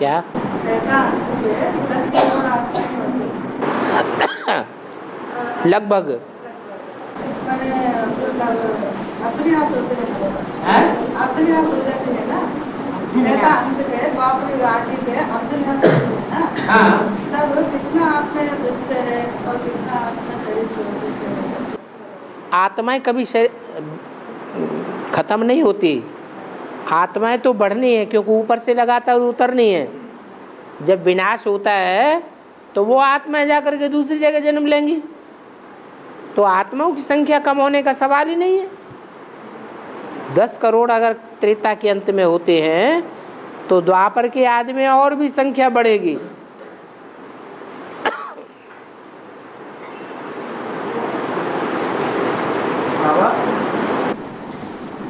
क्या? लगभग आत्माएं कभी खत्म नहीं होती। आत्माएं तो बढ़नी है, क्योंकि ऊपर से लगातार उतरनी है। जब विनाश होता है तो वो आत्माएं जाकर के दूसरी जगह जन्म लेंगी। तो आत्माओं की संख्या कम होने का सवाल ही नहीं है। 10 करोड़ अगर त्रेता के अंत में होते हैं तो द्वापर के आदि में और भी संख्या बढ़ेगी।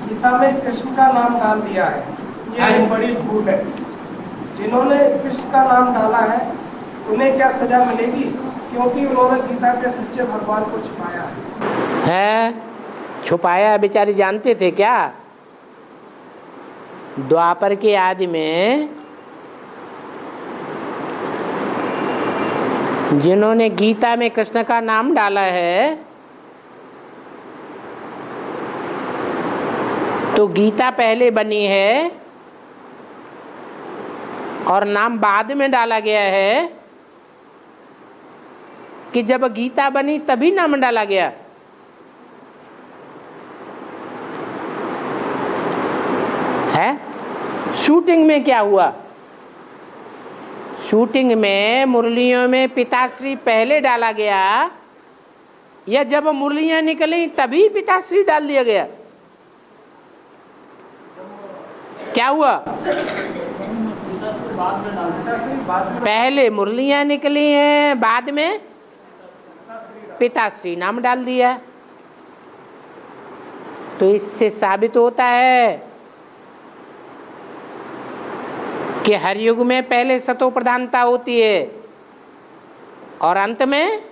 गीता में कृष्ण का नाम डाल दिया है, ये बड़ी भूल है। जिन्होंने कृष्ण का नाम डाला है उन्हें क्या सजा मिलेगी? क्योंकि उन्होंने गीता के सच्चे भगवान को छुपाया है। छुपाया? बेचारे जानते थे क्या? द्वापर के आदि में जिन्होंने गीता में कृष्ण का नाम डाला है, तो गीता पहले बनी है और नाम बाद में डाला गया है कि जब गीता बनी तभी नाम डाला गया है। शूटिंग में क्या हुआ? शूटिंग में मुरलियों में पिताश्री पहले डाला गया या जब मुरलियां निकली तभी पिताश्री डाल दिया गया? क्या हुआ? पहले मुरलियां निकली हैं, बाद में पिताश्री नाम डाल दिया। तो इससे साबित होता है कि हर युग में पहले सतो प्रधानता होती है और अंत में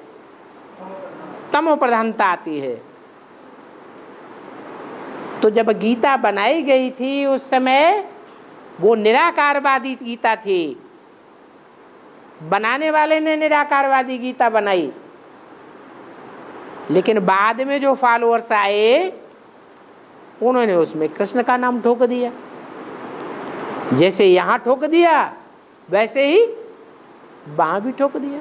तमो प्रधानता आती है। तो जब गीता बनाई गई थी उस समय वो निराकारवादी गीता थी। बनाने वाले ने निराकारवादी गीता बनाई, लेकिन बाद में जो फॉलोअर्स आए उन्होंने उसमें कृष्ण का नाम ठोक दिया। जैसे यहां ठोक दिया वैसे ही वहां भी ठोक दिया।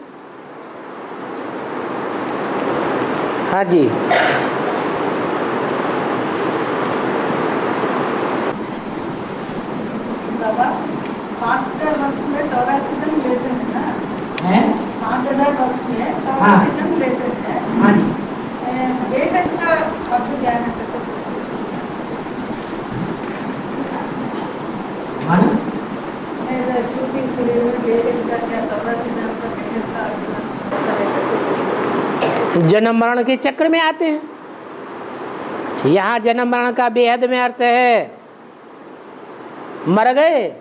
हाँ जी। जन्म मरण के चक्र में आते हैं। यहाँ जन्म मरण का बेहद में अर्थ है मर गए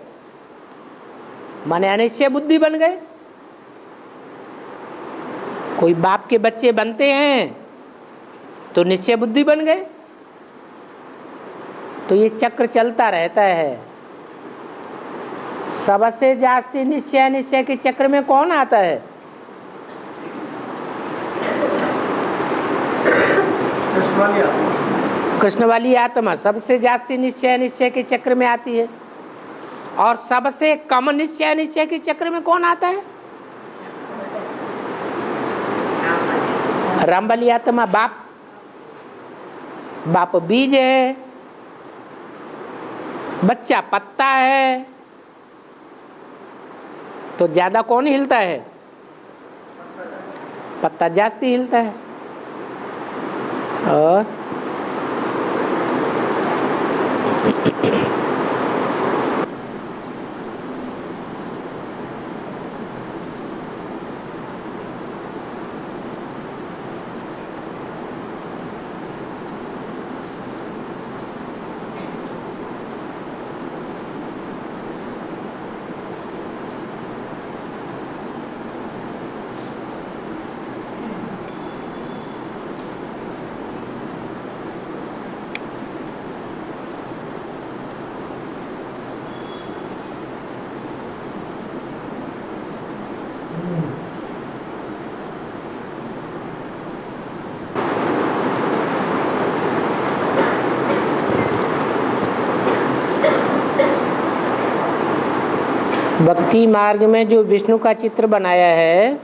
माने अनिश्चय बुद्धि बन गए। कोई बाप के बच्चे बनते हैं तो निश्चय बुद्धि बन गए। तो ये चक्र चलता रहता है। सबसे जास्ती निश्चय निश्चय के चक्र में कौन आता है? कृष्ण वाली आत्मा सबसे जास्ती निश्चय निश्चय के चक्र में आती है। और सबसे कम निश्चय निश्चय के चक्र में कौन आता है? राम वाली आत्मा। बाप बीज है, बच्चा पत्ता है, तो ज्यादा कौन हिलता है? पत्ता जास्ती हिलता है। और भक्ति मार्ग में जो विष्णु का चित्र बनाया है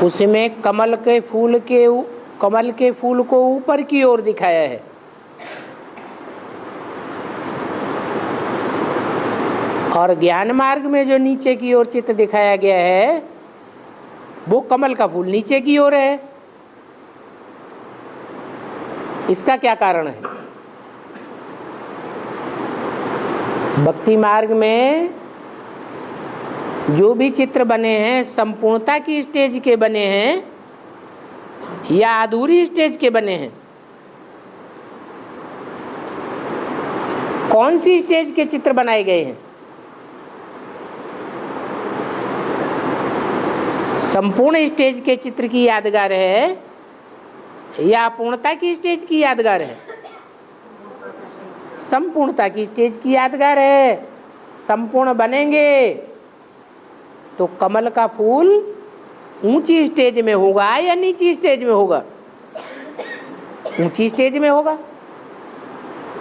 उसमें कमल के फूल को ऊपर की ओर दिखाया है। और ज्ञान मार्ग में जो नीचे की ओर चित्र दिखाया गया है वो कमल का फूल नीचे की ओर है। इसका क्या कारण है? भक्ति मार्ग में जो भी चित्र बने हैं संपूर्णता की स्टेज के बने हैं या अधूरी स्टेज के बने हैं? कौन सी स्टेज के चित्र बनाए गए हैं? संपूर्ण स्टेज के चित्र की यादगार है या अपूर्णता की स्टेज की यादगार है? संपूर्णता की स्टेज की यादगार है। संपूर्ण बनेंगे तो कमल का फूल ऊंची स्टेज में होगा या नीची स्टेज में होगा? ऊंची स्टेज में होगा।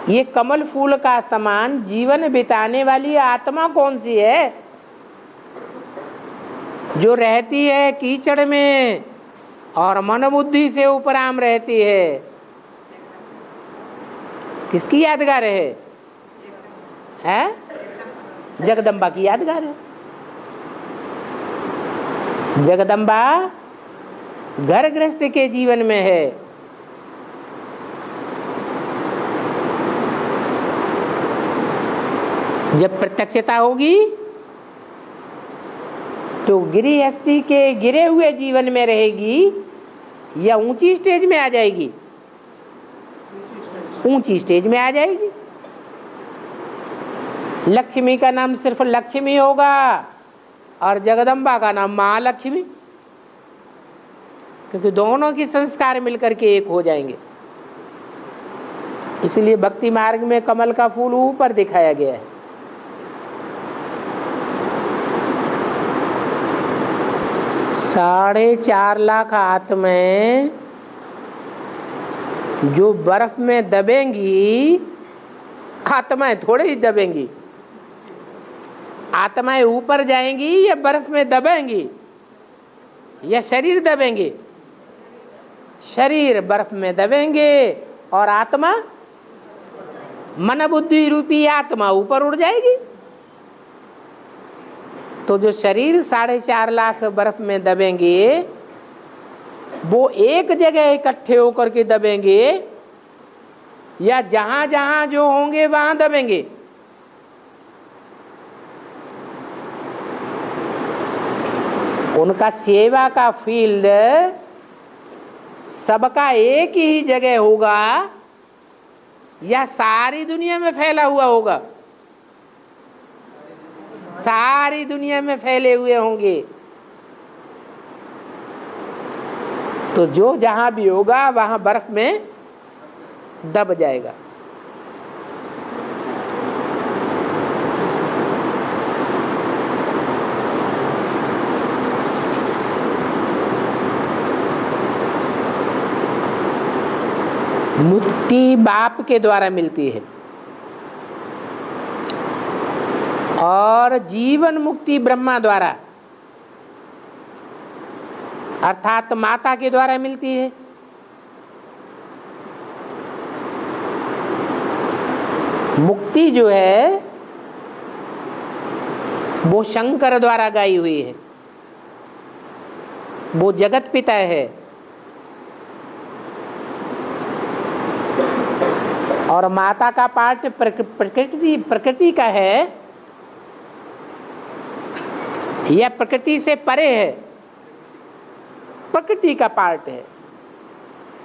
ये कमल फूल का समान जीवन बिताने वाली आत्मा कौन सी है जो रहती है कीचड़ में और मन बुद्धि से उपराम रहती है? किसकी यादगार है? जगदम्बा की यादगार है। जगदम्बा घर गृहस्थ के जीवन में है। जब प्रत्यक्षता होगी तो गृहस्थी के गिरे हुए जीवन में रहेगी या ऊंची स्टेज में आ जाएगी? ऊंची स्टेज में आ जाएगी। लक्ष्मी का नाम सिर्फ लक्ष्मी होगा और जगदम्बा का नाम महालक्ष्मी, क्योंकि दोनों की संस्कार मिलकर के एक हो जाएंगे। इसलिए भक्ति मार्ग में कमल का फूल ऊपर दिखाया गया है। 4.5 लाख आत्माएं जो बर्फ में दबेंगी, आत्माएं थोड़े ही दबेंगी। आत्माएं ऊपर जाएंगी या बर्फ में दबेंगी या शरीर दबेंगे? शरीर बर्फ में दबेंगे और आत्मा मन बुद्धि रूपी आत्मा ऊपर उड़ जाएगी। तो जो शरीर 4.5 लाख बर्फ में दबेंगे वो एक जगह इकट्ठे होकर के दबेंगे या जहां जहां जो होंगे वहां दबेंगे? उनका सेवा का फील्ड सबका एक ही जगह होगा या सारी दुनिया में फैला हुआ होगा? सारी दुनिया में फैले हुए होंगे। तो जो जहां भी होगा वहां बर्फ में दब जाएगा। मुक्ति बाप के द्वारा मिलती है और जीवन मुक्ति ब्रह्मा द्वारा अर्थात माता के द्वारा मिलती है। मुक्ति जो है वो शंकर द्वारा गाई हुई है, वो जगत पिता है। और माता का पार्ट प्रकृति का है या प्रकृति से परे है? प्रकृति का पार्ट है।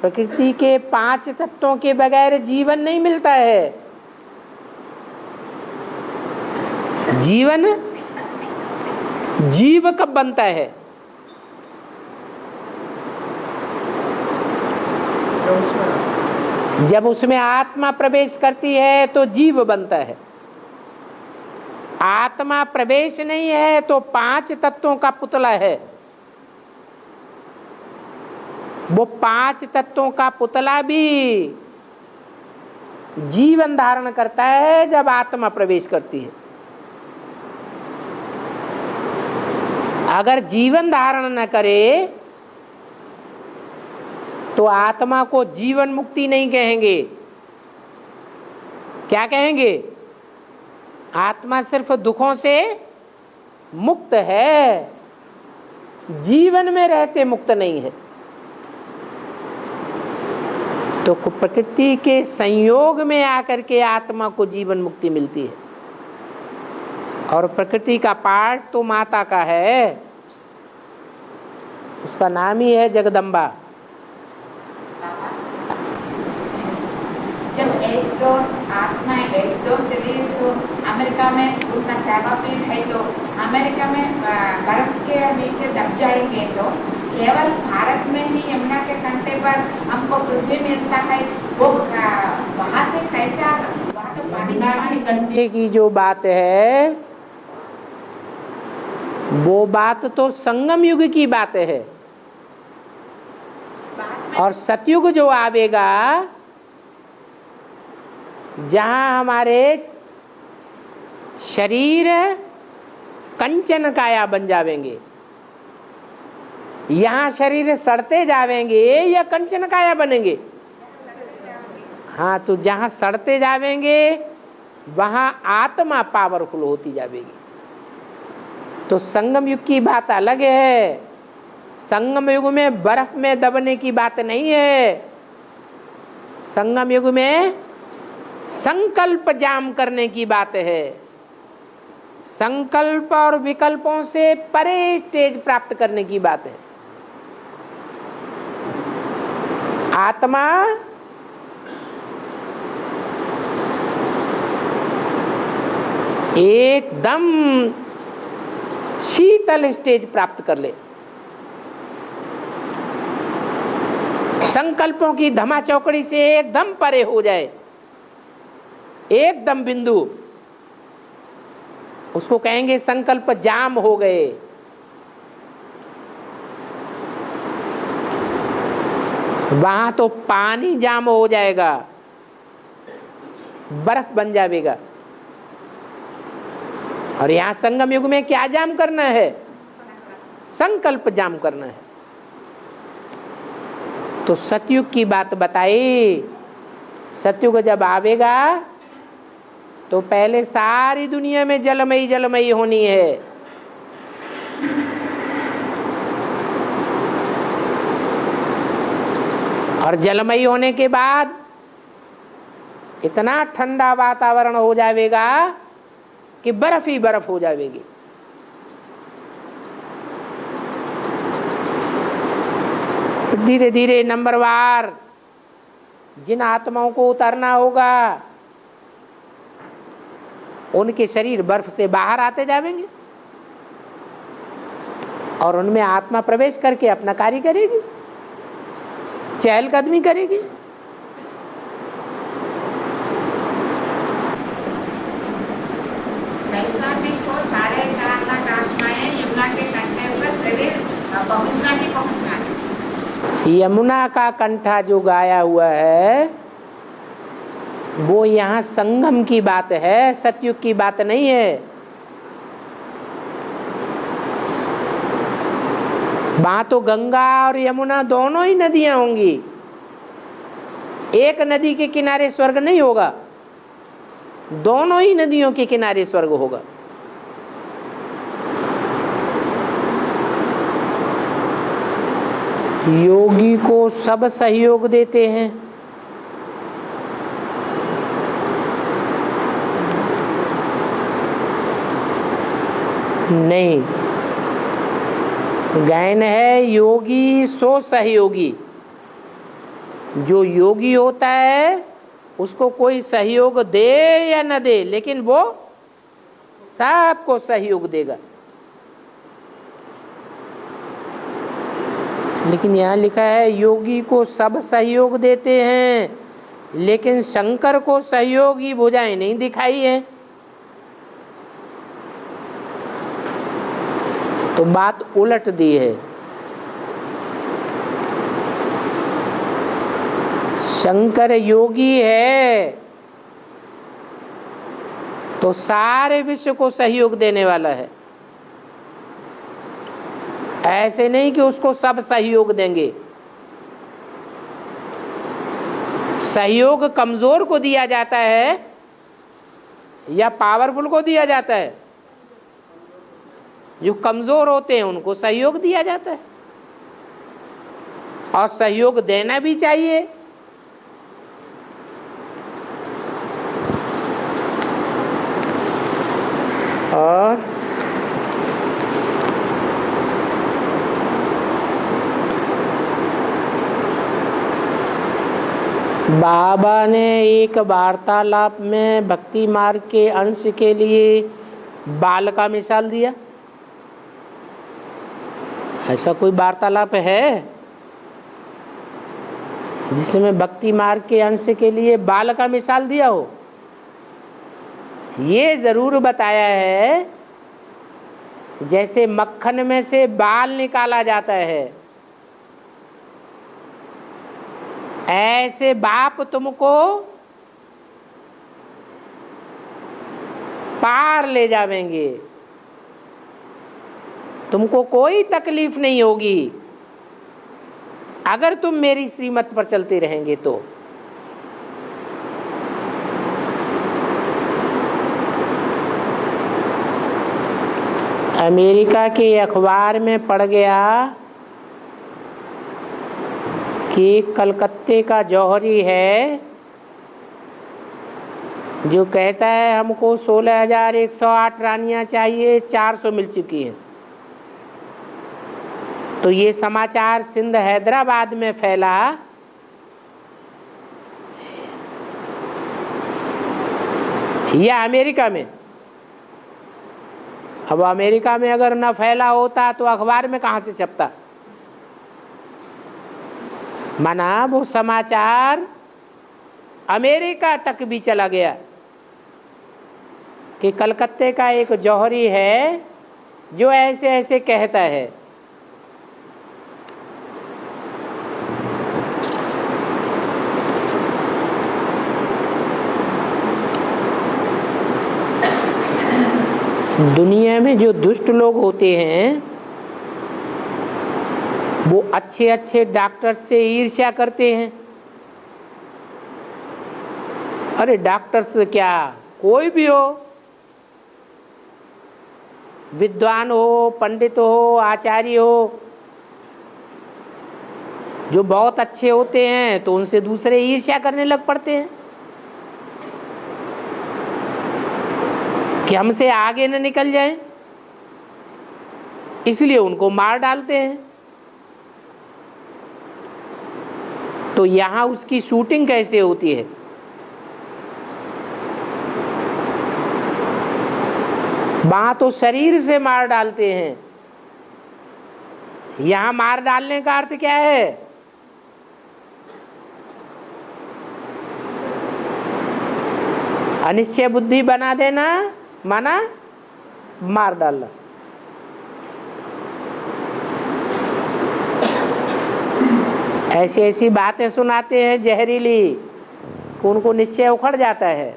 प्रकृति के 5 तत्वों के बगैर जीवन नहीं मिलता है। जीवन जीव कब बनता है? जब उसमें आत्मा प्रवेश करती है तो जीव बनता है। आत्मा प्रवेश नहीं है तो 5 तत्वों का पुतला है। वो 5 तत्वों का पुतला भी जीवन धारण करता है जब आत्मा प्रवेश करती है। अगर जीवन धारण न करे तो आत्मा को जीवन मुक्ति नहीं कहेंगे। क्या कहेंगे? आत्मा सिर्फ दुखों से मुक्त है, जीवन में रहते मुक्त नहीं है। तो प्रकृति के संयोग में आकर के आत्मा को जीवन मुक्ति मिलती है। और प्रकृति का पाठ तो माता का है, उसका नाम ही है जगदम्बा। जब एक दो आत्मा एक दो शरीर तो अमेरिका में उनका सेवा फील्ड है, तो अमेरिका में बर्फ के नीचे दब जाएंगे, तो केवल भारत में ही यमुना के कंटे पर हमको पृथ्वी मिलता है, वो वहाँ से कैसे आ सकता? वहाँ तो यमुना के कंटे की जो बात है वो बात तो संगम युग की बात है। और सतयुग जो आवेगा, जहां हमारे शरीर कंचन काया बन जावेंगे, यहां शरीर सड़ते जावेंगे या कंचन काया बनेंगे? हाँ, तो जहां सड़ते जावेंगे वहां आत्मा पावरफुल होती जावेगी। तो संगम युग की बात अलग है। संगम युग में बर्फ में दबने की बात नहीं है। संगम युग में संकल्प जाम करने की बात है। संकल्प और विकल्पों से परे स्टेज प्राप्त करने की बात है। आत्मा एकदम शीतल स्टेज प्राप्त कर ले, संकल्पों की धमा चौकड़ी से एकदम परे हो जाए, एकदम बिंदु, उसको कहेंगे संकल्प जाम हो गए। वहां तो पानी जाम हो जाएगा, बर्फ बन जाएगा। और यहां संगम युग में क्या जाम करना है? संकल्प जाम करना है। तो सतयुग की बात बताई। सतयुग जब आवेगा तो पहले सारी दुनिया में जलमयी जलमयी होनी है। और जलमयी होने के बाद इतना ठंडा वातावरण हो जाएगा कि बर्फ ही बर्फ हो जाएगी। धीरे धीरे नंबरवार जिन आत्माओं को उतरना होगा उनके शरीर बर्फ से बाहर आते जाएंगे और उनमें आत्मा प्रवेश करके अपना कार्य करेगी, चहलकदमी करेगी। ऐसा भी को 4.5 लाख आत्माएं यमुना के कंटे पर शरीर पहुंचना ही पहुंचना है। यमुना का कंठा जो गाया हुआ है वो यहाँ संगम की बात है, सतयुग की बात नहीं है। वहां तो गंगा और यमुना दोनों ही नदियां होंगी। एक नदी के किनारे स्वर्ग नहीं होगा, दोनों ही नदियों के किनारे स्वर्ग होगा। योगी को सब सहयोग देते हैं। नहीं, गायन है योगी सो सहयोगी। जो योगी होता है उसको कोई सहयोग दे या न दे, लेकिन वो सबको सहयोग देगा। लेकिन यहाँ लिखा है योगी को सब सहयोग देते हैं, लेकिन शंकर को सहयोगी भुजाएं नहीं दिखाई है। तो बात उलट दी है। शंकर योगी है तो सारे विश्व को सहयोग देने वाला है। ऐसे नहीं कि उसको सब सहयोग देंगे। सहयोग कमजोर को दिया जाता है या पावरफुल को दिया जाता है? जो कमजोर होते हैं उनको सहयोग दिया जाता है, और सहयोग देना भी चाहिए। और बाबा ने एक वार्तालाप में भक्ति मार्ग के अंश के लिए बाल का मिसाल दिया। ऐसा कोई वार्तालाप है जिसमें भक्ति मार्ग के अंश के लिए बाल का मिसाल दिया हो? ये जरूर बताया है जैसे मक्खन में से बाल निकाला जाता है, ऐसे बाप तुमको पार ले जावेंगे, तुमको कोई तकलीफ नहीं होगी अगर तुम मेरी श्रीमत पर चलते रहेंगे तो। अमेरिका के अखबार में पढ़ गया कि कलकत्ते का जौहरी है जो कहता है हमको 16,108 रानियां चाहिए, 400 मिल चुकी हैं। तो ये समाचार सिंध हैदराबाद में फैला। या अमेरिका में। अब अमेरिका में अगर न फैला होता तो अखबार में कहां से छपता? माना वो समाचार अमेरिका तक भी चला गया कि कलकत्ते का एक जौहरी है जो ऐसे ऐसे कहता है। दुनिया में जो दुष्ट लोग होते हैं वो अच्छे अच्छे डॉक्टर से ईर्ष्या करते हैं। अरे डॉक्टर से क्या, कोई भी हो, विद्वान हो, पंडित हो, आचार्य हो, जो बहुत अच्छे होते हैं तो उनसे दूसरे ईर्ष्या करने लग पड़ते हैं कि हमसे आगे न निकल जाएं, इसलिए उनको मार डालते हैं। तो यहां उसकी शूटिंग कैसे होती है? वहां तो शरीर से मार डालते हैं, यहां मार डालने का अर्थ क्या है? अनिश्चय बुद्धि बना देना, माना मार डालना। ऐसी ऐसी बातें सुनाते हैं जहरीली कि उनको निश्चय उखड़ जाता है।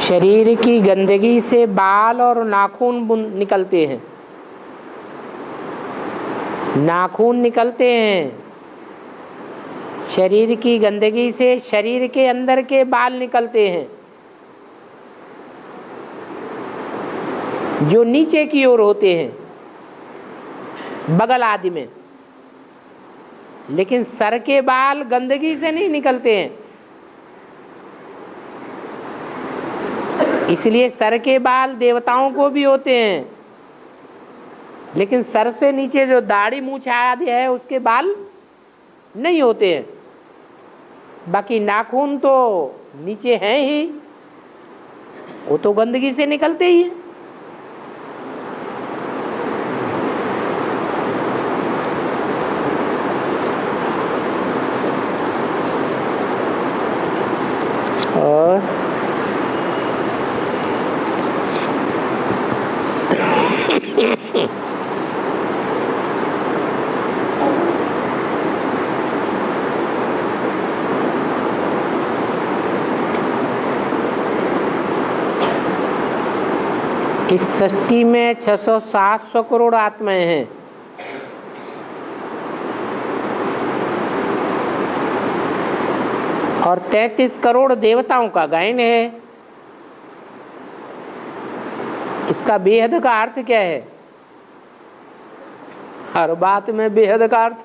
शरीर की गंदगी से बाल और नाखून निकलते हैं, नाखून निकलते हैं। शरीर की गंदगी से शरीर के अंदर के बाल निकलते हैं जो नीचे की ओर होते हैं, बगल आदि में। लेकिन सर के बाल गंदगी से नहीं निकलते हैं, इसलिए सर के बाल देवताओं को भी होते हैं, लेकिन सर से नीचे जो दाढ़ी मूछ आदि है उसके बाल नहीं होते हैं। बाकी नाखून तो नीचे हैं ही, वो तो गंदगी से निकलते ही हैं। और इस सृष्टि में 600-700 करोड़ आत्माएं हैं। और 33 करोड़ देवताओं का गायन है। इसका बेहद का अर्थ क्या है? हर बात में बेहद का अर्थ।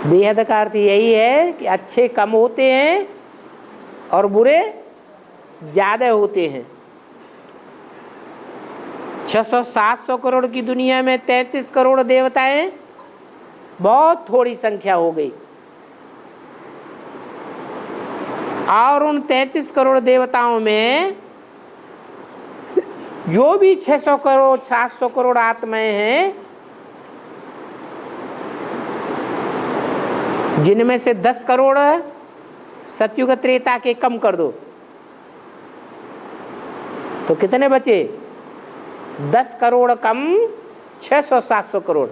बेहद का अर्थ यही है कि अच्छे कम होते हैं और बुरे ज्यादा होते हैं। 600-700 करोड़ की दुनिया में 33 करोड़ देवताएं बहुत थोड़ी संख्या हो गई। और उन 33 करोड़ देवताओं में जो भी 600 करोड़ 700 करोड़ आत्माएं हैं, जिनमें से 10 करोड़ सतयुग त्रेता के कम कर दो तो कितने बचे? 10 करोड़ कम 600-700 करोड़।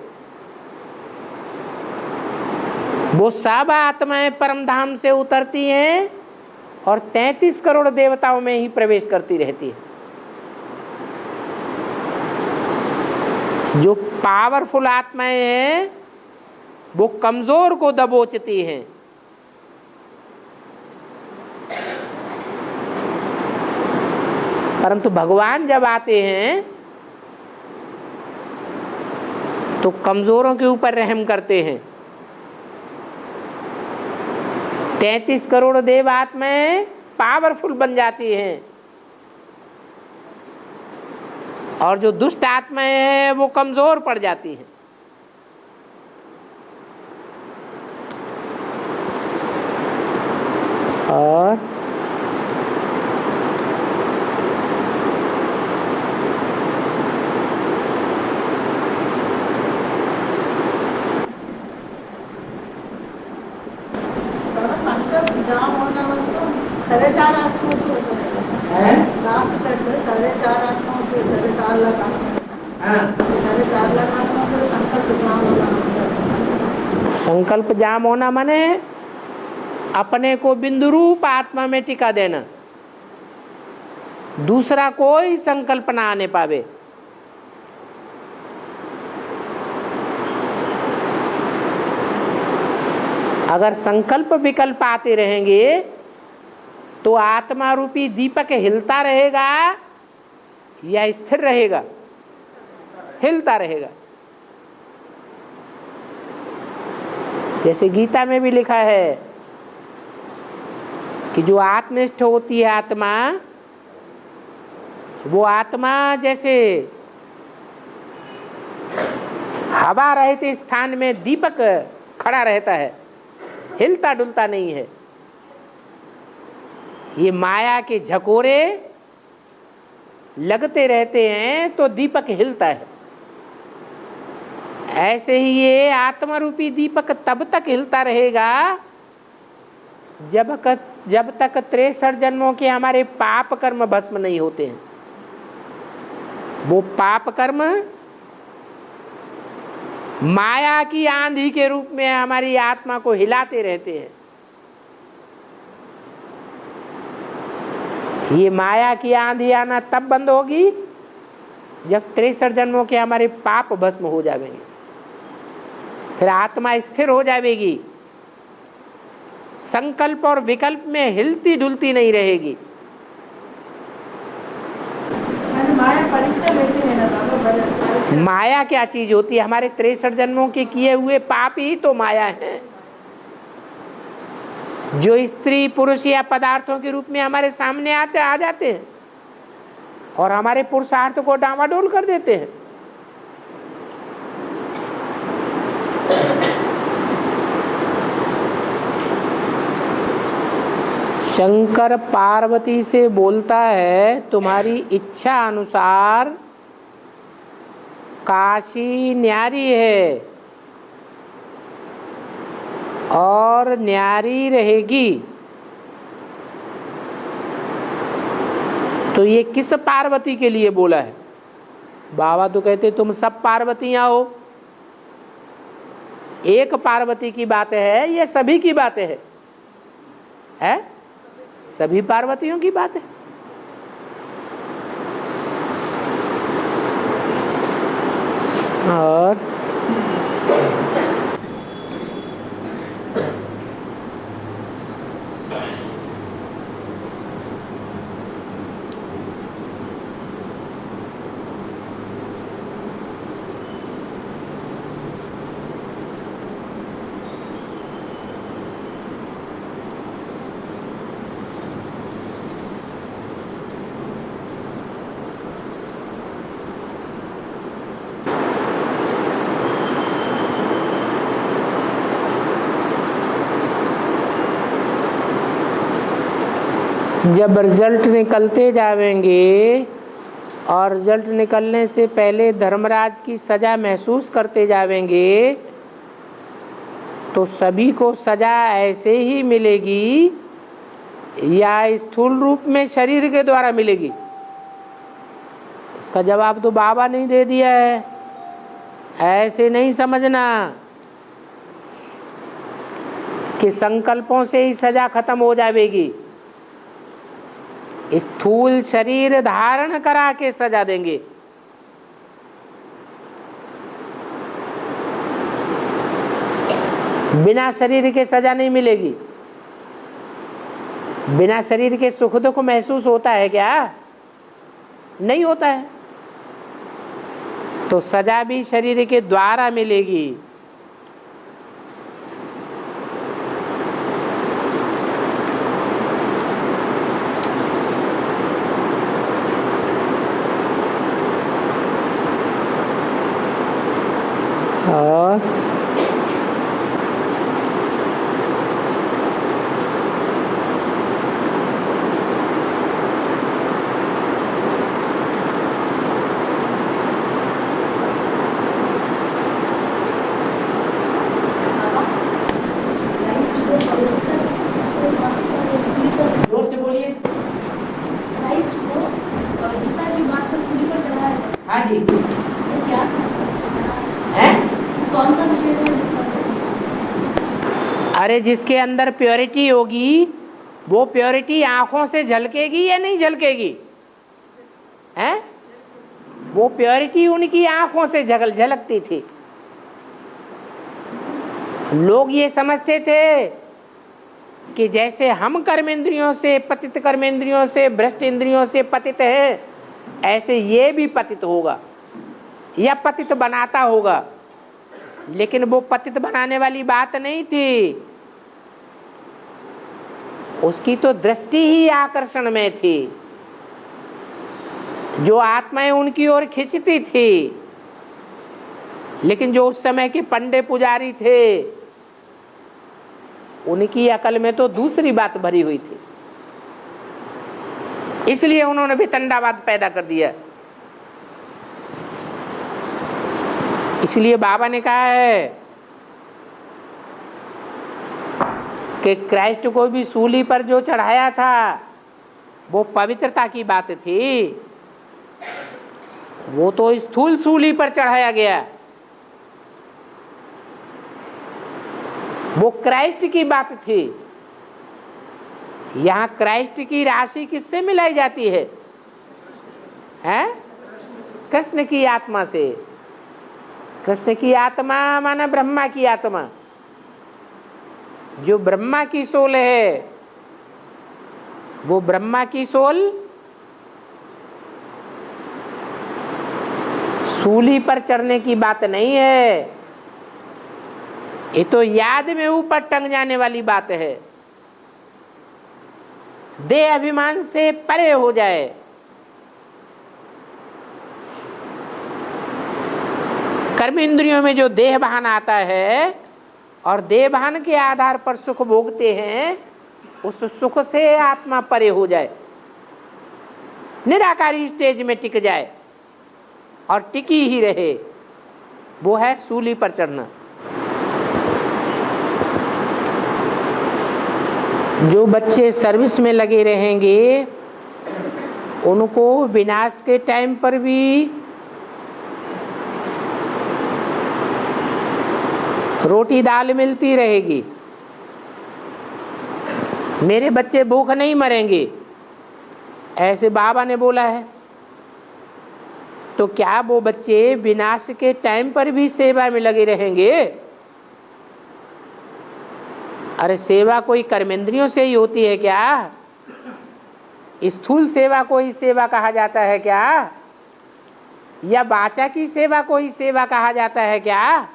वो सब आत्माएं परम धाम से उतरती हैं और 33 करोड़ देवताओं में ही प्रवेश करती रहती है। जो पावरफुल आत्माएं हैं वो कमजोर को दबोचती हैं। परंतु भगवान जब आते हैं तो कमजोरों के ऊपर रहम करते हैं। 33 करोड़ देव आत्माएं पावरफुल बन जाती हैं और जो दुष्ट आत्माएं हैं वो कमजोर पड़ जाती हैं। और संकल्प जाम होना माने अपने को बिंदु रूप आत्मा में टिका देना, दूसरा कोई संकल्प ना आने पावे। अगर संकल्प विकल्प आते रहेंगे तो आत्मा रूपी दीपक हिलता रहेगा या स्थिर रहेगा? हिलता रहेगा। जैसे गीता में भी लिखा है कि जो आत्मनिष्ठ होती है आत्मा, वो आत्मा जैसे हवा रहते स्थान में दीपक खड़ा रहता है, हिलता डुलता नहीं है। ये माया के झकोरे लगते रहते हैं तो दीपक हिलता है। ऐसे ही ये आत्मा रूपी दीपक तब तक हिलता रहेगा जब तक 63 जन्मों के हमारे पाप कर्म भस्म नहीं होते हैं। वो पाप कर्म माया की आंधी के रूप में हमारी आत्मा को हिलाते रहते हैं। ये माया की आंधी आना तब बंद होगी जब 63 जन्मों के हमारे पाप भस्म हो जाएंगे, फिर आत्मा स्थिर हो जाएगी, संकल्प और विकल्प में हिलती डुलती नहीं रहेगी। माया परीक्षा लेती है ना। माया क्या चीज होती है? हमारे 63 जन्मों के किए हुए पाप ही तो माया है, जो स्त्री पुरुष या पदार्थों के रूप में हमारे सामने आ जाते हैं और हमारे पुरुषार्थ को डामाडोल कर देते हैं। शंकर पार्वती से बोलता है, तुम्हारी इच्छा अनुसार काशी न्यारी है और न्यारी रहेगी। तो ये किस पार्वती के लिए बोला है? बाबा तो कहते तुम सब पार्वतियां हो। एक पार्वती की बात है, ये सभी की बातें है? सभी पार्वतियों की बात है। और जब रिजल्ट निकलते जाएंगे और रिजल्ट निकलने से पहले धर्मराज की सजा महसूस करते जाएंगे तो सभी को सजा ऐसे ही मिलेगी या स्थूल रूप में शरीर के द्वारा मिलेगी? इसका जवाब तो बाबा ने दे दिया है। ऐसे नहीं समझना कि संकल्पों से ही सजा खत्म हो जाएगी। स्थूल शरीर धारण करा के सजा देंगे। बिना शरीर के सजा नहीं मिलेगी। बिना शरीर के सुख दुख महसूस होता है क्या? नहीं होता है। तो सजा भी शरीर के द्वारा मिलेगी। और जोर से बोलिए। गीता की बात पर सूली पर चढ़ा है। हाँ जी। तो क्या है? कौन सा विषय था जिसका? अरे जिसके अंदर प्योरिटी होगी वो प्योरिटी आंखों से झलकेगी या नहीं झलकेगी? हैं? वो प्योरिटी उनकी आंखों से झलकती थी। लोग ये समझते थे कि जैसे हम कर्मेंद्रियों से पतित, कर्मेंद्रियों से भ्रष्ट इंद्रियों से पतित है, ऐसे ये भी पतित होगा या पतित बनाता होगा। लेकिन वो पतित बनाने वाली बात नहीं थी। उसकी तो दृष्टि ही आकर्षण में थी, जो आत्माएं उनकी ओर खींचती थी। लेकिन जो उस समय के पंडे पुजारी थे उनकी अकल में तो दूसरी बात भरी हुई थी। इसलिए उन्होंने वितंडावाद पैदा कर दिया। इसलिए बाबा ने कहा है कि क्राइस्ट को भी सूली पर जो चढ़ाया था वो पवित्रता की बात थी। वो तो स्थूल सूली पर चढ़ाया गया। वो क्राइस्ट की बात थी। यहाँ क्राइस्ट की राशि किससे मिलाई जाती है? हैं? कृष्ण की आत्मा से। कृष्ण की आत्मा माना ब्रह्मा की आत्मा। जो ब्रह्मा की सोल है वो ब्रह्मा की सोल सूली पर चढ़ने की बात नहीं है। ये तो याद में ऊपर टंग जाने वाली बात है। देह अभिमान से परे हो जाए। कर्म इंद्रियों में जो देह भान आता है और देह भान के आधार पर सुख भोगते हैं, उस सुख से आत्मा परे हो जाए, निराकारी स्टेज में टिक जाए और टिकी ही रहे। वो है सूली पर चढ़ना। जो बच्चे सर्विस में लगे रहेंगे उनको विनाश के टाइम पर भी रोटी दाल मिलती रहेगी। मेरे बच्चे भूख नहीं मरेंगे, ऐसे बाबा ने बोला है। तो क्या वो बच्चे विनाश के टाइम पर भी सेवा में लगे रहेंगे? अरे सेवा कोई कर्मेंद्रियों से ही होती है क्या? स्थूल सेवा को ही सेवा कहा जाता है क्या? या वाचा की सेवा को ही सेवा कहा जाता है क्या?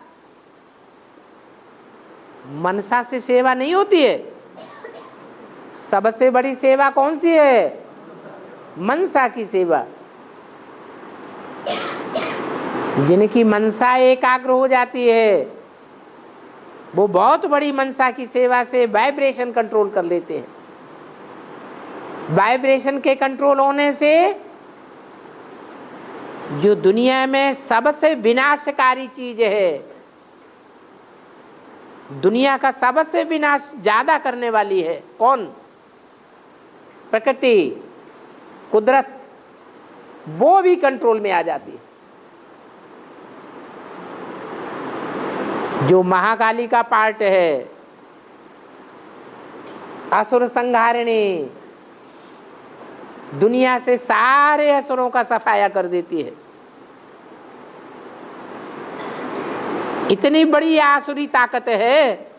मनसा से सेवा नहीं होती है। सबसे बड़ी सेवा कौन सी है? मनसा की सेवा। जिनकी मनसा एकाग्र हो जाती है वो बहुत बड़ी मनसा की सेवा से वाइब्रेशन कंट्रोल कर लेते हैं। वाइब्रेशन के कंट्रोल होने से जो दुनिया में सबसे विनाशकारी चीज है, दुनिया का सबसे विनाश ज्यादा करने वाली है कौन? प्रकृति, कुदरत, वो भी कंट्रोल में आ जाती है। जो महाकाली का पार्ट है, असुर संहारिणी, दुनिया से सारे असुरों का सफाया कर देती है। इतनी बड़ी आसुरी ताकत है,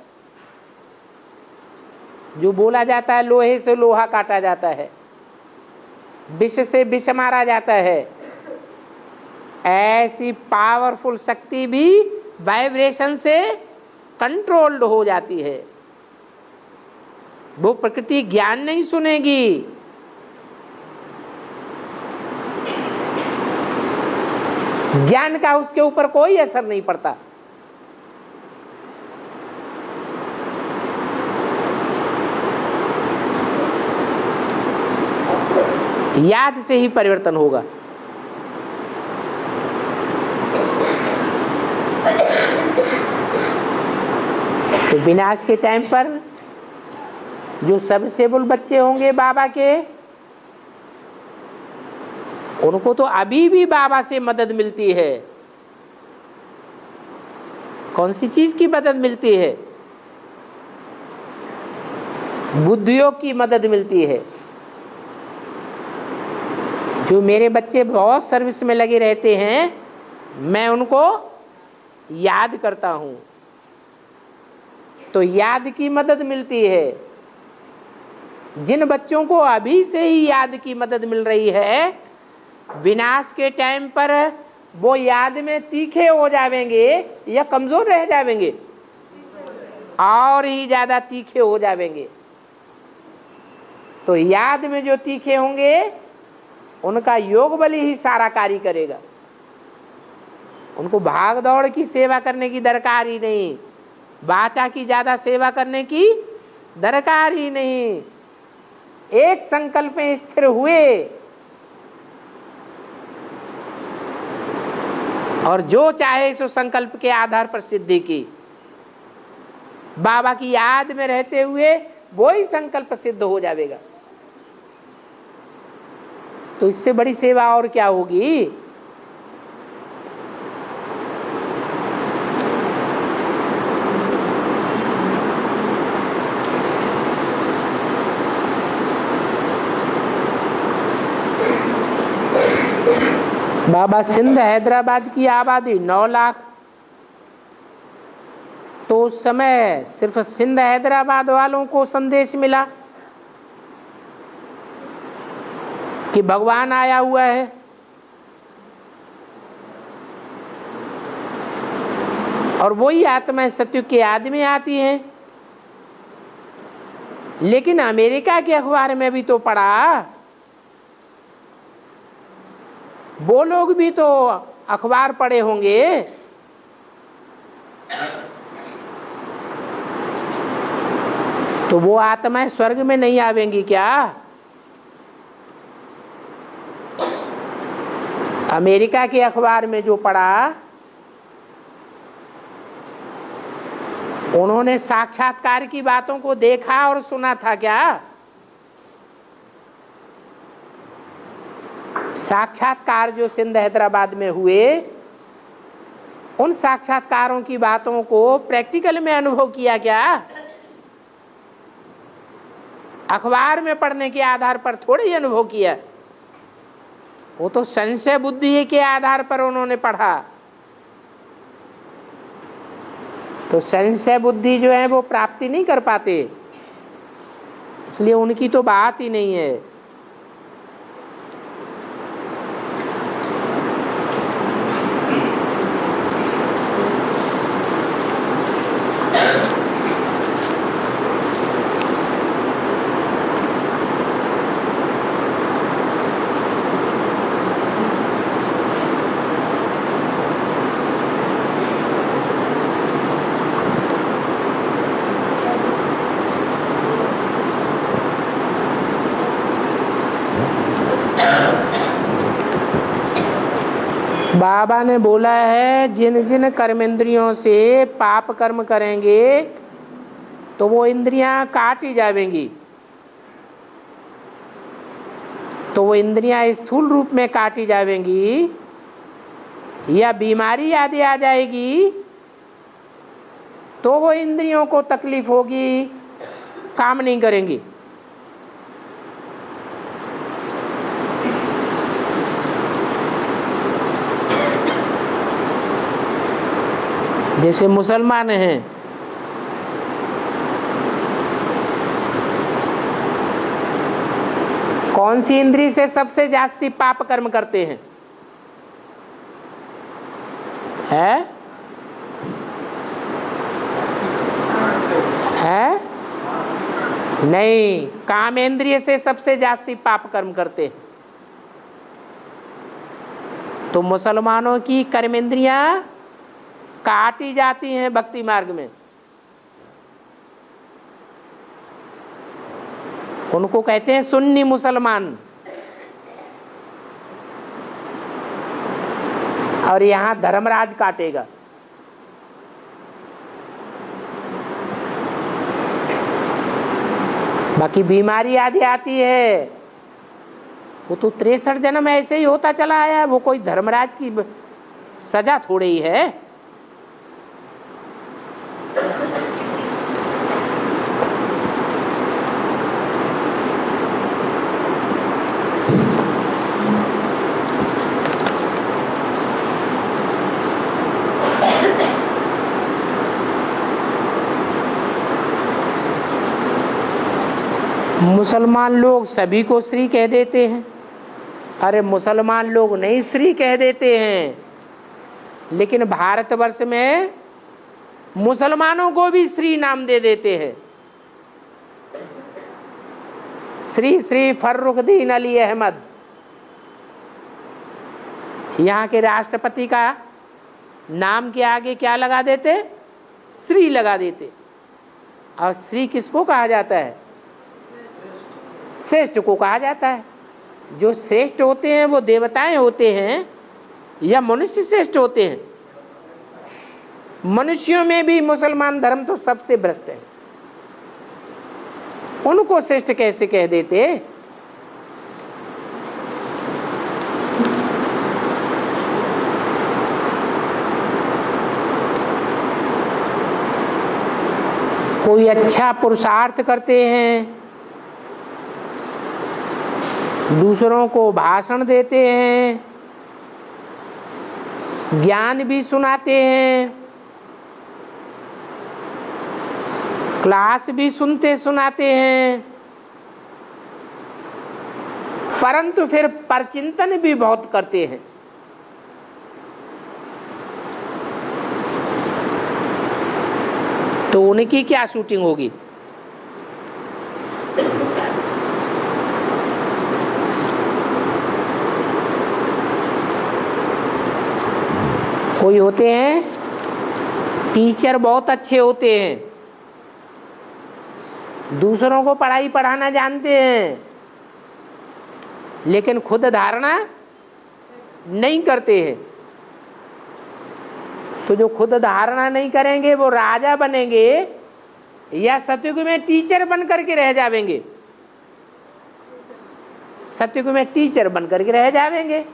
जो बोला जाता है लोहे से लोहा काटा जाता है, विष से विष मारा जाता है। ऐसी पावरफुल शक्ति भी वाइब्रेशन से कंट्रोल्ड हो जाती है। वो प्रकृति ज्ञान नहीं सुनेगी, ज्ञान का उसके ऊपर कोई असर नहीं पड़ता। याद से ही परिवर्तन होगा। तो विनाश के टाइम पर जो सबसेबल बच्चे होंगे बाबा के, उनको तो अभी भी बाबा से मदद मिलती है। कौन सी चीज की मदद मिलती है? बुद्धियों की मदद मिलती है। जो मेरे बच्चे बहुत सर्विस में लगे रहते हैं, मैं उनको याद करता हूं, तो याद की मदद मिलती है। जिन बच्चों को अभी से ही याद की मदद मिल रही है, विनाश के टाइम पर वो याद में तीखे हो जाएंगे या कमजोर रह जाएंगे? और ही ज्यादा तीखे हो जाएंगे। तो याद में जो तीखे होंगे उनका योग बल ही सारा कार्य करेगा। उनको भाग दौड़ की सेवा करने की दरकार ही नहीं, वाचा की ज्यादा सेवा करने की दरकार ही नहीं। एक संकल्प में स्थिर हुए और जो चाहे सो संकल्प के आधार पर सिद्धि की। बाबा की याद में रहते हुए वो ही संकल्प सिद्ध हो जाएगा। तो इससे बड़ी सेवा और क्या होगी? बाबा सिंध हैदराबाद की आबादी 9 लाख, तो उस समय सिर्फ सिंध हैदराबाद वालों को संदेश मिला कि भगवान आया हुआ है। और वही आत्मा सत्युग के आदमी आती हैं। लेकिन अमेरिका के अखबार में भी तो पढ़ा, वो लोग भी तो अखबार पढ़े होंगे। तो वो आत्माएं स्वर्ग में नहीं आवेंगी क्या? अमेरिका के अखबार में जो पढ़ा, उन्होंने साक्षात्कार की बातों को देखा और सुना था क्या? साक्षात्कार जो सिंध हैदराबाद में हुए, उन साक्षात्कारों की बातों को प्रैक्टिकल में अनुभव किया क्या? अखबार में पढ़ने के आधार पर थोड़े ही अनुभव किया। वो तो संशय बुद्धि के आधार पर उन्होंने पढ़ा। तो संशय बुद्धि जो है वो प्राप्ति नहीं कर पाते, इसलिए उनकी तो बात ही नहीं है। बाबा ने बोला है जिन जिन कर्मेंद्रियों से पाप कर्म करेंगे तो वो इंद्रियां काटी जाएंगी। तो वो इंद्रियां स्थूल रूप में काटी जाएंगी या बीमारी आदि आ जाएगी तो वो इंद्रियों को तकलीफ होगी, काम नहीं करेंगी। जैसे मुसलमान हैं, कौन सी इंद्रिय से सबसे जास्ती पाप कर्म करते हैं? है नहीं, कामेंद्रिय से सबसे जास्ती पाप कर्म करते हैं। तो मुसलमानों की कर्मेंद्रियां काटी जाती हैं भक्ति मार्ग में। उनको कहते हैं सुन्नी मुसलमान। और यहां धर्मराज काटेगा। बाकी बीमारी आदि आती है वो तो 63 जन्म ऐसे ही होता चला आया। वो कोई धर्मराज की सजा थोड़ी ही है। मुसलमान लोग सभी को श्री कह देते हैं। अरे मुसलमान लोग नहीं श्री कह देते हैं, लेकिन भारतवर्ष में मुसलमानों को भी श्री नाम दे देते हैं। श्री श्री फर्रुखदीन अली अहमद, यहाँ के राष्ट्रपति का नाम के आगे क्या लगा देते? श्री लगा देते। और श्री किसको कहा जाता है? श्रेष्ठ को कहा जाता है। जो श्रेष्ठ होते हैं वो देवताएं होते हैं या मनुष्य श्रेष्ठ होते हैं? मनुष्यों में भी मुसलमान धर्म तो सबसे भ्रष्ट है। उनको श्रेष्ठ कैसे कह देते? कोई अच्छा पुरुषार्थ करते हैं, दूसरों को भाषण देते हैं, ज्ञान भी सुनाते हैं, क्लास भी सुनते सुनाते हैं, परंतु फिर परचिंतन भी बहुत करते हैं। तो उनकी क्या शूटिंग होगी? कोई होते हैं टीचर बहुत अच्छे होते हैं, दूसरों को पढ़ाई पढ़ाना जानते हैं, लेकिन खुद धारणा नहीं करते हैं। तो जो खुद धारणा नहीं करेंगे वो राजा बनेंगे या सतयुग में टीचर बन करके रह जाएंगे? सतयुग में टीचर बन करके रह जाएंगे,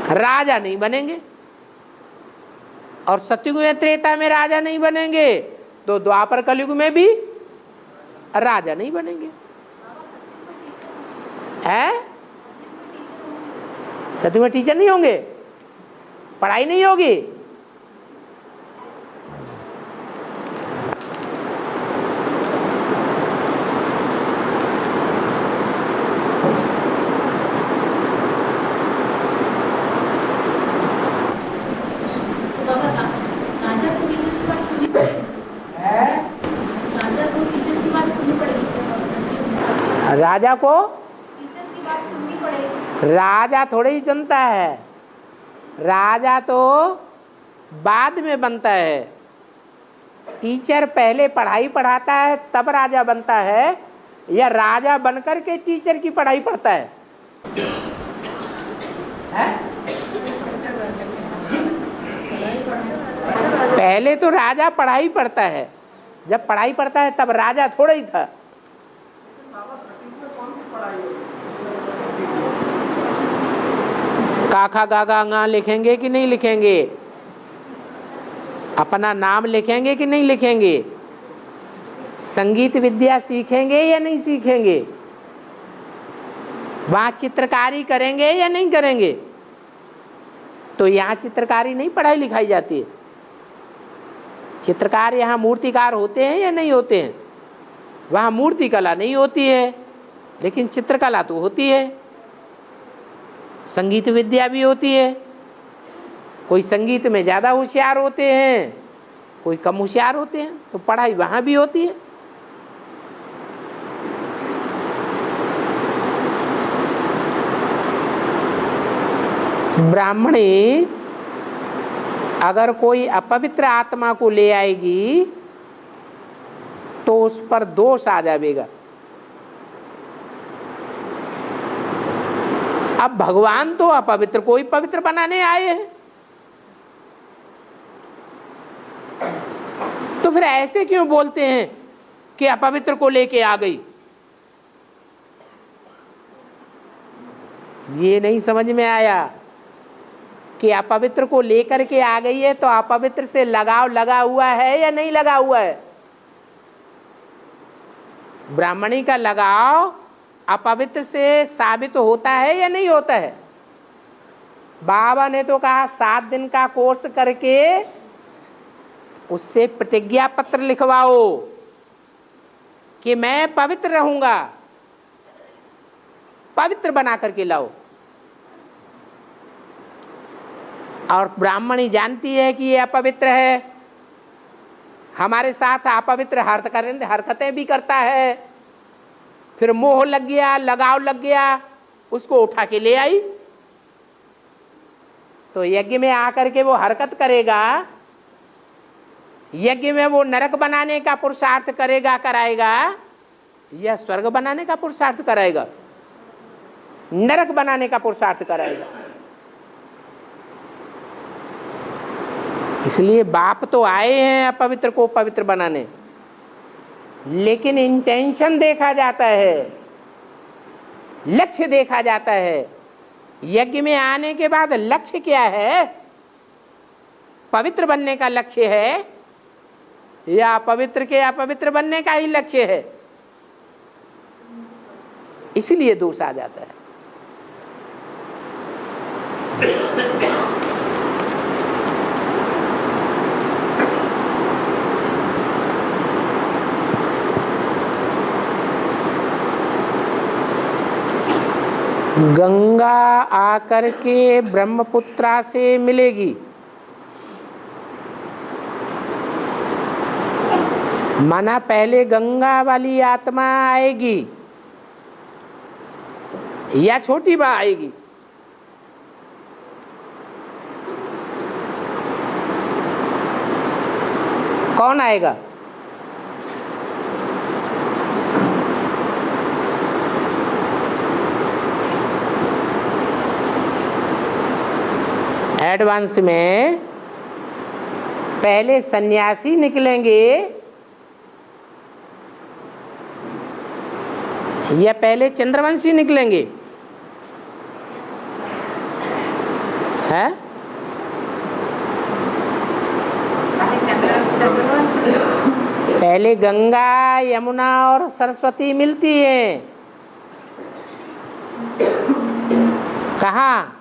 राजा नहीं बनेंगे। और सतयुग में त्रेता में राजा नहीं बनेंगे तो द्वापर कलयुग में भी राजा नहीं बनेंगे। है सतु में टीचर नहीं होंगे, पढ़ाई नहीं होगी। तो बाबा राजा को टीचर की बात सुननी पड़ेगी, राजा को टीचर की बात सुननी पड़ेगी। राजा को टीचर की बात सुननी पड़ेगी। राजा थोड़े ही चुनता है, राजा तो बाद में बनता है। टीचर पहले पढ़ाई पढ़ाता है तब राजा बनता है, या राजा बनकर के टीचर की पढ़ाई पढ़ता है? पहले तो राजा पढ़ाई पढ़ता है, जब पढ़ाई पढ़ता है तब राजा थोड़ा ही था। काखा गागा गा लिखेंगे कि नहीं लिखेंगे? अपना नाम लिखेंगे कि नहीं लिखेंगे? संगीत विद्या सीखेंगे या नहीं सीखेंगे? वहां चित्रकारी करेंगे या नहीं करेंगे? तो यहाँ चित्रकारी नहीं पढ़ाई लिखाई जाती है। चित्रकार यहाँ मूर्तिकार होते हैं या नहीं होते हैं? वहाँ मूर्ति कला नहीं होती है, लेकिन चित्रकला तो होती है। संगीत विद्या भी होती है। कोई संगीत में ज़्यादा होशियार होते हैं, कोई कम होशियार होते हैं, तो पढ़ाई वहाँ भी होती है। ब्राह्मणी अगर कोई अपवित्र आत्मा को ले आएगी तो उस पर दोष आ जाएगा। अब भगवान तो अपवित्र को ही पवित्र बनाने आए हैं, तो फिर ऐसे क्यों बोलते हैं कि अपवित्र को लेके आ गई? ये नहीं समझ में आया कि अपवित्र को लेकर के आ गई है, तो अपवित्र से लगाव लगा हुआ है या नहीं लगा हुआ है? ब्राह्मणी का लगाव अपवित्र से साबित होता है या नहीं होता है? बाबा ने तो कहा 7 दिन का कोर्स करके उससे प्रतिज्ञा पत्र लिखवाओ कि मैं पवित्र रहूंगा, पवित्र बना करके लाओ। और ब्राह्मणी जानती है कि ये अपवित्र है, हमारे साथ अपवित्र हरकतें भी करता है, फिर मोह लग गया, लगाव लग गया, उसको उठा के ले आई। तो यज्ञ में आकर के वो हरकत करेगा, यज्ञ में वो नरक बनाने का पुरुषार्थ करेगा, कराएगा, या स्वर्ग बनाने का पुरुषार्थ कराएगा? नरक बनाने का पुरुषार्थ कराएगा। इसलिए बाप तो आए हैं अपवित्र को पवित्र बनाने, लेकिन इंटेंशन देखा जाता है, लक्ष्य देखा जाता है। यज्ञ में आने के बाद लक्ष्य क्या है? पवित्र बनने का लक्ष्य है या अपवित्र के अपवित्र बनने का ही लक्ष्य है? इसलिए दोष आ जाता है। गंगा आकर के ब्रह्मपुत्रा से मिलेगी, माना पहले गंगा वाली आत्मा आएगी या छोटी बा आएगी? कौन आएगा? एडवांस में पहले सन्यासी निकलेंगे या पहले चंद्रवंशी निकलेंगे? है पहले गंगा यमुना और सरस्वती मिलती है। कहाँ?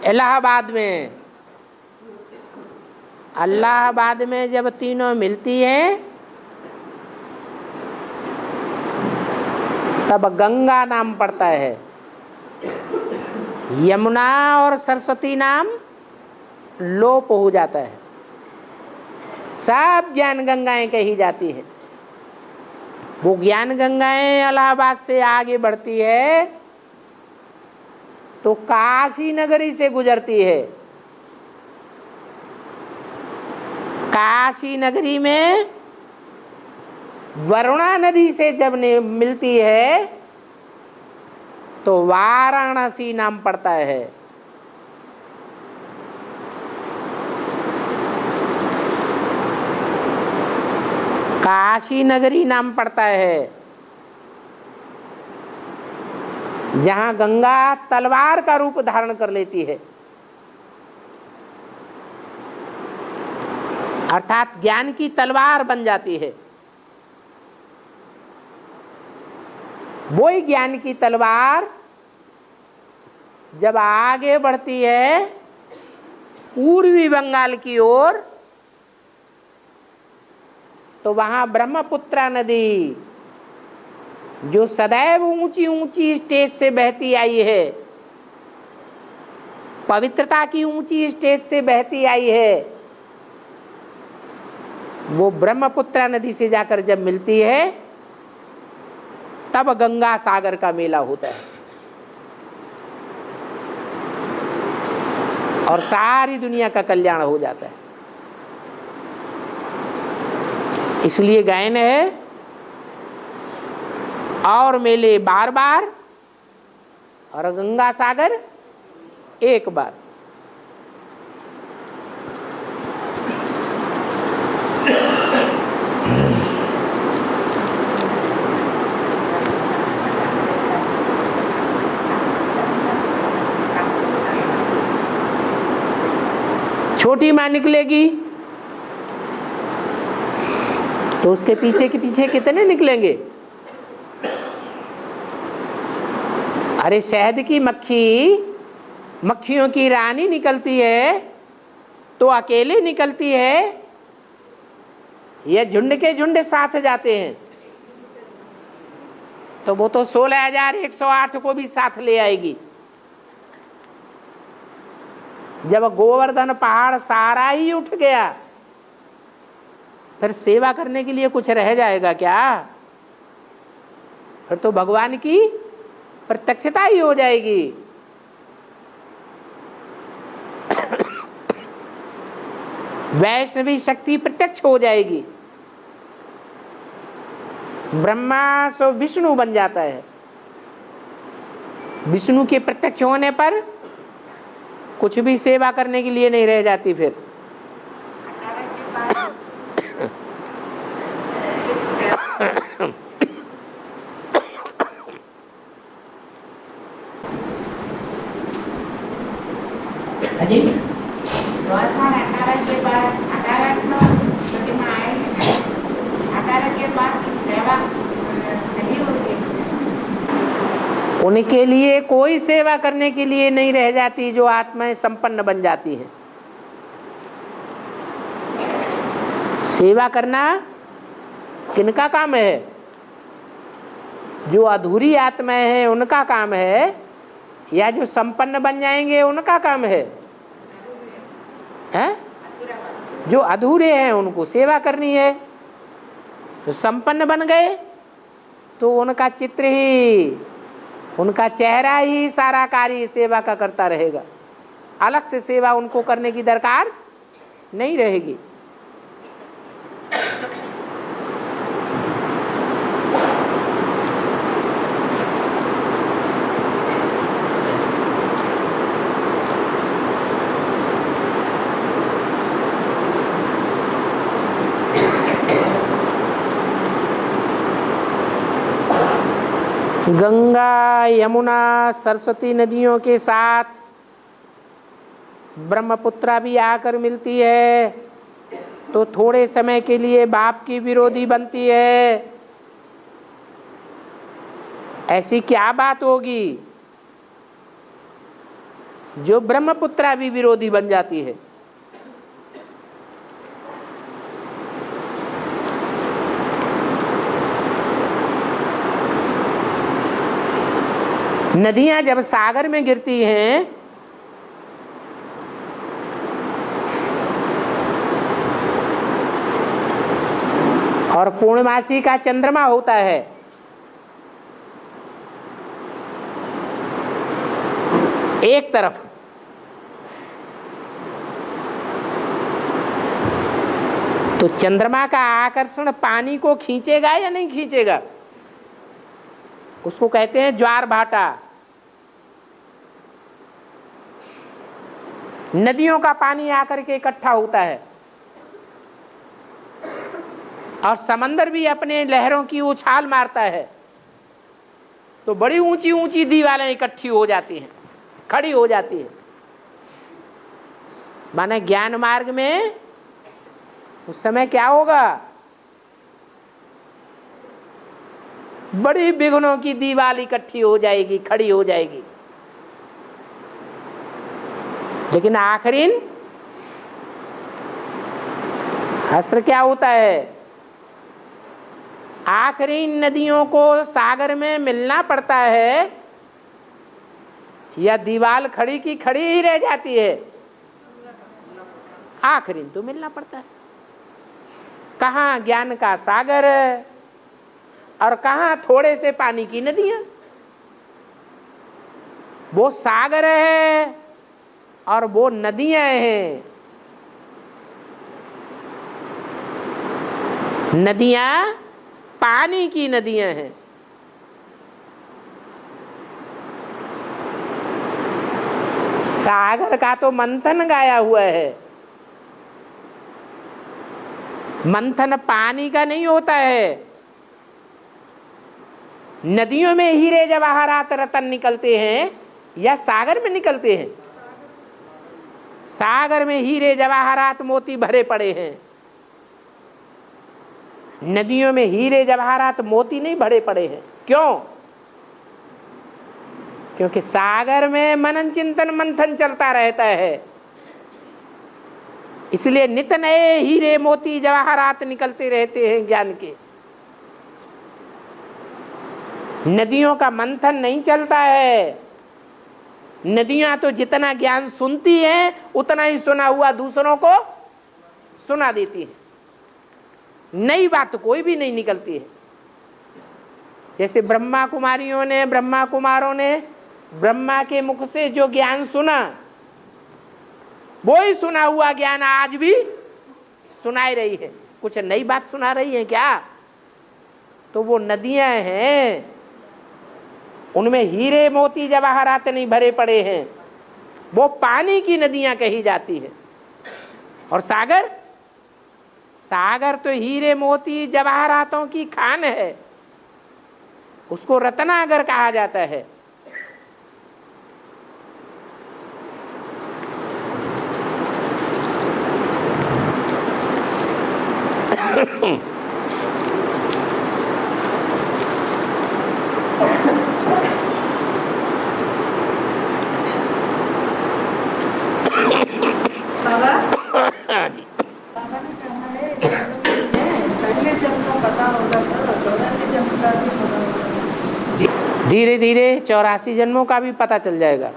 इलाहाबाद में, इलाहाबाद में जब तीनों मिलती हैं तब गंगा नाम पड़ता है। यमुना और सरस्वती नाम लोप हो जाता है, सब ज्ञान गंगाएं कही जाती है। वो ज्ञान गंगाएं इलाहाबाद से आगे बढ़ती है तो काशी नगरी से गुजरती है। काशी नगरी में वरुणा नदी से जब मिलती है तो वाराणसी नाम पड़ता है। काशी नगरी नाम पड़ता है जहां गंगा तलवार का रूप धारण कर लेती है, अर्थात ज्ञान की तलवार बन जाती है। वही ज्ञान की तलवार जब आगे बढ़ती है पूर्वी बंगाल की ओर तो वहां ब्रह्मपुत्रा नदी जो सदैव ऊंची ऊंची स्टेज से बहती आई है, पवित्रता की ऊंची स्टेज से बहती आई है, वो ब्रह्मपुत्रा नदी से जाकर जब मिलती है तब गंगा सागर का मेला होता है और सारी दुनिया का कल्याण हो जाता है। इसलिए गायन है और मेले बार बार और गंगा सागर एक बार। छोटी माँ निकलेगी तो उसके पीछे के पीछे कितने निकलेंगे? अरे शहद की मक्खी, मक्खियों की रानी निकलती है तो अकेले निकलती है या झुंड के झुंड साथ जाते हैं? तो वो तो 16,108 को भी साथ ले आएगी। जब गोवर्धन पहाड़ सारा ही उठ गया फिर सेवा करने के लिए कुछ रह जाएगा क्या? फिर तो भगवान की प्रत्यक्षता ही हो जाएगी। वैष्णवी शक्ति प्रत्यक्ष हो जाएगी। ब्रह्मा सो विष्णु बन जाता है। विष्णु के प्रत्यक्ष होने पर कुछ भी सेवा करने के लिए नहीं रह जाती। फिर उनके लिए कोई सेवा करने के लिए नहीं रह जाती जो आत्माएं संपन्न बन जाती हैं। सेवा करना किनका काम है? जो अधूरी आत्माएं हैं उनका काम है या जो संपन्न बन जाएंगे उनका काम है? हैं? जो अधूरे हैं उनको सेवा करनी है। तो संपन्न बन गए तो उनका चित्र ही, उनका चेहरा ही सारा कार्य सेवा का करता रहेगा। अलग से सेवा उनको करने की दरकार नहीं रहेगी। गंगा, यमुना, सरस्वती नदियों के साथ ब्रह्मपुत्रा भी आकर मिलती है तो थोड़े समय के लिए बाप की विरोधी बनती है। ऐसी क्या बात होगी? जो ब्रह्मपुत्रा भी विरोधी बन जाती है। नदियां जब सागर में गिरती हैं और पूर्णमासी का चंद्रमा होता है, एक तरफ, तो चंद्रमा का आकर्षण पानी को खींचेगा या नहीं खींचेगा? उसको कहते हैं ज्वार भाटा। नदियों का पानी आकर के इकट्ठा होता है और समंदर भी अपने लहरों की उछाल मारता है, तो बड़ी ऊंची ऊंची दीवारें इकट्ठी हो जाती हैं, खड़ी हो जाती है। माने ज्ञान मार्ग में उस समय क्या होगा? बड़ी विघ्नों की दीवार इकट्ठी हो जाएगी, खड़ी हो जाएगी। लेकिन आखिरीन हश्र क्या होता है? आखिरी नदियों को सागर में मिलना पड़ता है या दीवार खड़ी की खड़ी ही रह जाती है? आखिरी तो मिलना पड़ता है। कहाँ ज्ञान का सागर और कहाँ थोड़े से पानी की नदियां। वो सागर है और वो नदियां हैं। नदियां पानी की नदियां हैं। सागर का तो मंथन गाया हुआ है। मंथन पानी का नहीं होता है। नदियों में हीरे जवाहरात रतन निकलते हैं या सागर में निकलते हैं? सागर में हीरे जवाहरात मोती भरे पड़े हैं। नदियों में हीरे जवाहरात मोती नहीं भरे पड़े हैं। क्यों? क्योंकि सागर में मनन चिंतन मंथन चलता रहता है, इसलिए नित नए हीरे मोती जवाहरात निकलते रहते हैं ज्ञान के। नदियों का मंथन नहीं चलता है। नदियां तो जितना ज्ञान सुनती हैं उतना ही सुना हुआ दूसरों को सुना देती है। नई बात कोई भी नहीं निकलती है। जैसे ब्रह्मा कुमारों ने ब्रह्मा के मुख से जो ज्ञान सुना, वो ही सुना हुआ ज्ञान आज भी सुनाई रही है। कुछ नई बात सुना रही है क्या? तो वो नदियां हैं, उनमें हीरे मोती जवाहरात नहीं भरे पड़े हैं। वो पानी की नदियां कही जाती है। और सागर, सागर तो हीरे मोती जवाहरातों की खान है। उसको रत्नागर कहा जाता है। धीरे धीरे 84 जन्मों का भी पता चल जाएगा।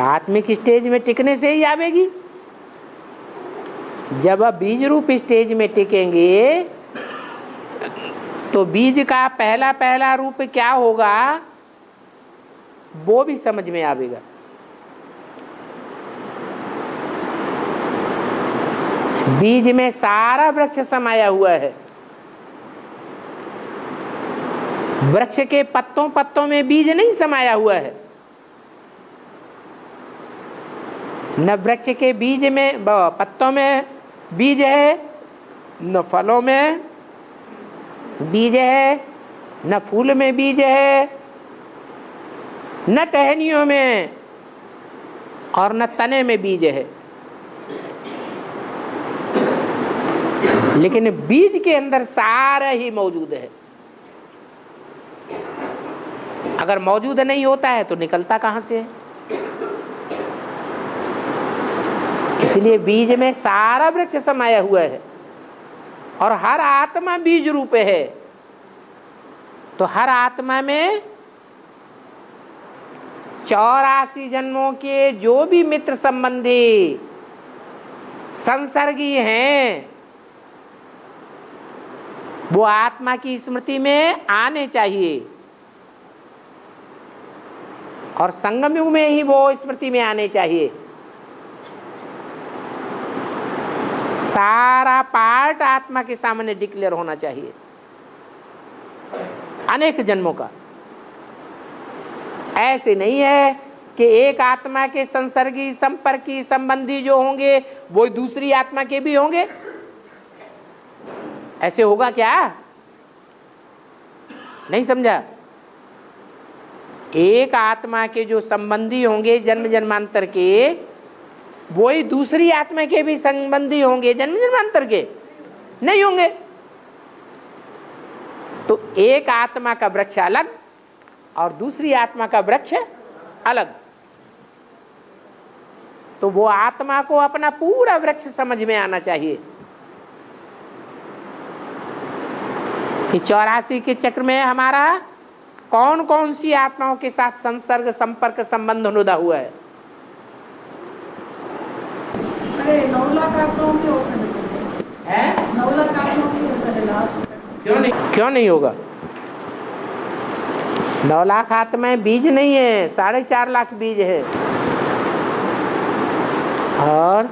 आत्मिक स्टेज में टिकने से ही आवेगी। जब आप बीज रूप स्टेज में टिकेंगे तो बीज का पहला पहला रूप क्या होगा वो भी समझ में आवेगा। बीज में सारा वृक्ष समाया हुआ है। वृक्ष के पत्तों पत्तों में बीज नहीं समाया हुआ है। न वृक्ष के बीज में पत्तों में बीज है, न फलों में बीज है, न फूल में बीज है, न टहनियों में और न तने में बीज है। लेकिन बीज के अंदर सारा ही मौजूद है। अगर मौजूद नहीं होता है तो निकलता कहाँ से है? इसलिए बीज में सारा वृक्ष समाया हुआ है और हर आत्मा बीज रूप है। तो हर आत्मा में 84 जन्मों के जो भी मित्र संबंधी संसर्गी हैं वो आत्मा की स्मृति में आने चाहिए और संगम युग में ही वो स्मृति में आने चाहिए। सारा पार्ट आत्मा के सामने डिक्लेयर होना चाहिए अनेक जन्मों का। ऐसे नहीं है कि एक आत्मा के संसर्गी संपर्की संबंधी जो होंगे वो दूसरी आत्मा के भी होंगे। ऐसे होगा क्या? नहीं समझा? एक आत्मा के जो संबंधी होंगे जन्म जन्मांतर के वही दूसरी आत्मा के भी संबंधी होंगे जन्म जन्मांतर के? नहीं होंगे। तो एक आत्मा का वृक्ष अलग और दूसरी आत्मा का वृक्ष अलग। तो वो आत्मा को अपना पूरा वृक्ष समझ में आना चाहिए कि 84 के चक्र में हमारा कौन कौन सी आत्माओं के साथ संसर्ग संपर्क संबंध अनुदा हुआ है। अरे 9 लाख आत्माओं के होते हैं, 9 लाख आत्माओं के होते हैं लास्ट। क्यों नहीं होगा? 9 लाख आत्माएं बीज नहीं है, 4.5 लाख बीज है। और